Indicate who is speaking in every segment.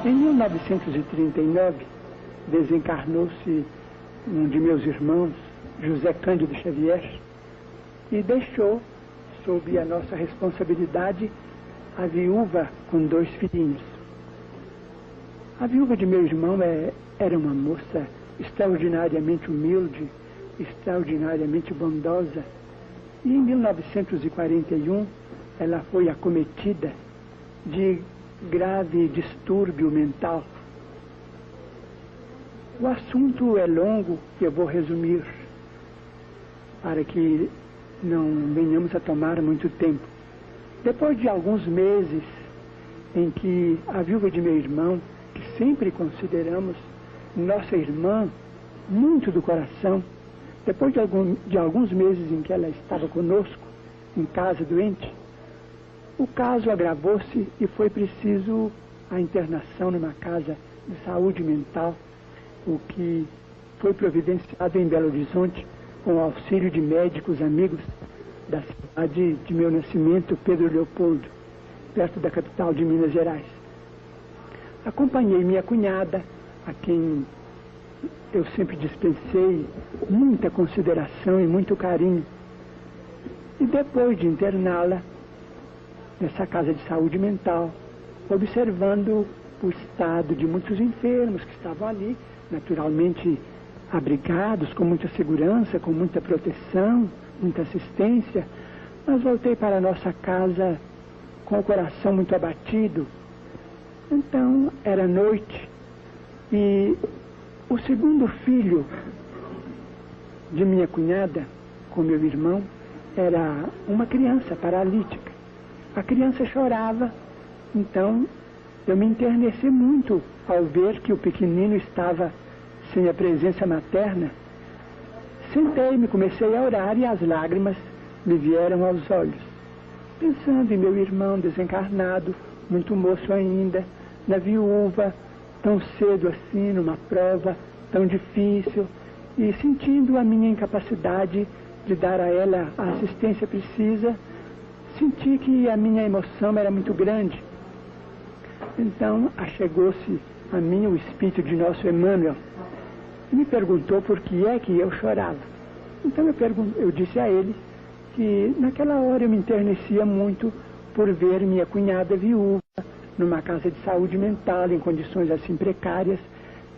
Speaker 1: Em 1939, desencarnou-se um de meus irmãos, José Cândido Xavier, e deixou, sob a nossa responsabilidade, a viúva com 2 filhinhos. A viúva de meu irmão era uma moça extraordinariamente humilde, extraordinariamente bondosa, e em 1941 ela foi acometida de grave distúrbio mental. O assunto é longo e eu vou resumir para que não venhamos a tomar muito tempo. Depois de alguns meses em que a viúva de meu irmão, que sempre consideramos nossa irmã muito do coração, depois de alguns meses em que ela estava conosco, em casa doente, o caso agravou-se e foi preciso a internação numa casa de saúde mental, o que foi providenciado em Belo Horizonte com o auxílio de médicos amigos da cidade de meu nascimento, Pedro Leopoldo, perto da capital de Minas Gerais. Acompanhei minha cunhada, a quem eu sempre dispensei muita consideração e muito carinho. E depois de interná-la nessa casa de saúde mental, observando o estado de muitos enfermos que estavam ali, naturalmente abrigados, com muita segurança, com muita proteção, muita assistência, mas voltei para a nossa casa com o coração muito abatido. Então, era noite e o segundo filho de minha cunhada, com meu irmão, era uma criança paralítica. A criança chorava, então eu me enterneci muito ao ver que o pequenino estava sem a presença materna. Sentei-me, comecei a orar e as lágrimas me vieram aos olhos, pensando em meu irmão desencarnado, muito moço ainda, na viúva, tão cedo assim, numa prova tão difícil, e sentindo a minha incapacidade de dar a ela a assistência precisa, senti que a minha emoção era muito grande. Então, achegou-se a mim o espírito de nosso Emmanuel e me perguntou por que é que eu chorava. Então eu disse a ele que naquela hora eu me enternecia muito por ver minha cunhada viúva numa casa de saúde mental, em condições assim precárias.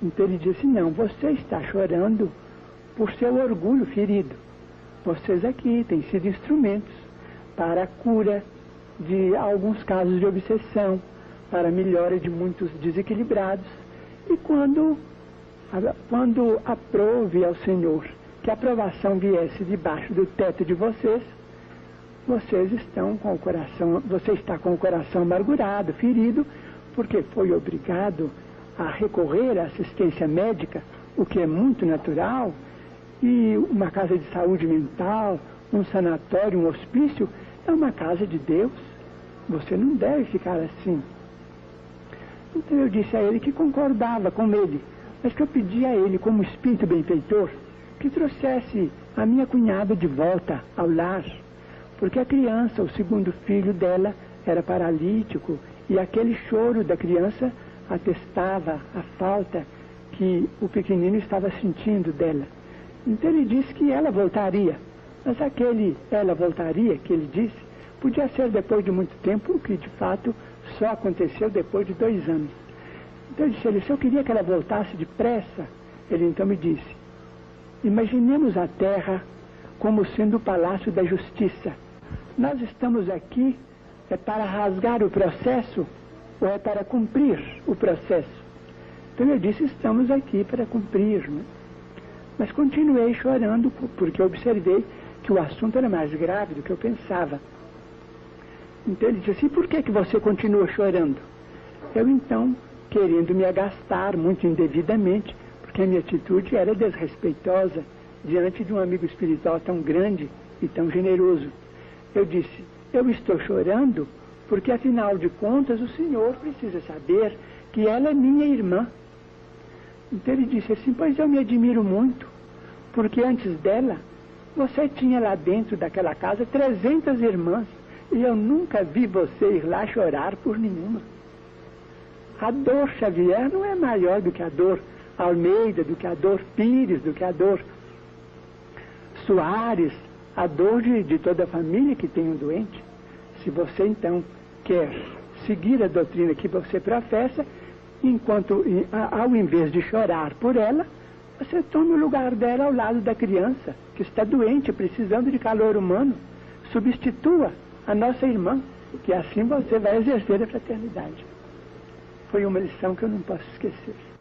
Speaker 1: Então ele disse: não, você está chorando por seu orgulho ferido. Vocês aqui têm sido instrumentos para a cura de alguns casos de obsessão, para a melhora de muitos desequilibrados. E quando aprove ao Senhor que a aprovação viesse debaixo do teto de vocês, você está com o coração amargurado, ferido, porque foi obrigado a recorrer à assistência médica, o que é muito natural, e uma casa de saúde mental, um sanatório, um hospício, é uma casa de Deus. Você não deve ficar assim. Então eu disse a ele que concordava com ele, mas que eu pedia a ele, como espírito benfeitor, que trouxesse a minha cunhada de volta ao lar, porque a criança, o segundo filho dela, era paralítico, e aquele choro da criança atestava a falta que o pequenino estava sentindo dela. Então ele disse que ela voltaria, mas aquele ela voltaria que ele disse podia ser depois de muito tempo, o que de fato só aconteceu depois de 2 anos. Então eu disse a ele: se eu queria que ela voltasse depressa, ele então me disse: imaginemos a Terra como sendo o palácio da justiça. Nós estamos aqui para rasgar o processo ou é para cumprir o processo? Então eu disse: estamos aqui para cumprir, né? Mas continuei chorando porque observei que o assunto era mais grave do que eu pensava. Então ele disse assim: por que você continua chorando? Eu então, querendo me agastar muito indevidamente, porque a minha atitude era desrespeitosa diante de um amigo espiritual tão grande e tão generoso, eu disse: eu estou chorando porque afinal de contas o senhor precisa saber que ela é minha irmã. Então ele disse assim: pois eu me admiro muito, porque antes dela você tinha lá dentro daquela casa 300 irmãs e eu nunca vi você ir lá chorar por nenhuma. A dor Xavier não é maior do que a dor Almeida, do que a dor Pires, do que a dor Soares, a dor de toda a família que tem um doente. Se você então quer seguir a doutrina que você professa, ao invés de chorar por ela, você tome o lugar dela ao lado da criança que está doente, precisando de calor humano. Substitua a nossa irmã, que assim você vai exercer a fraternidade. Foi uma lição que eu não posso esquecer.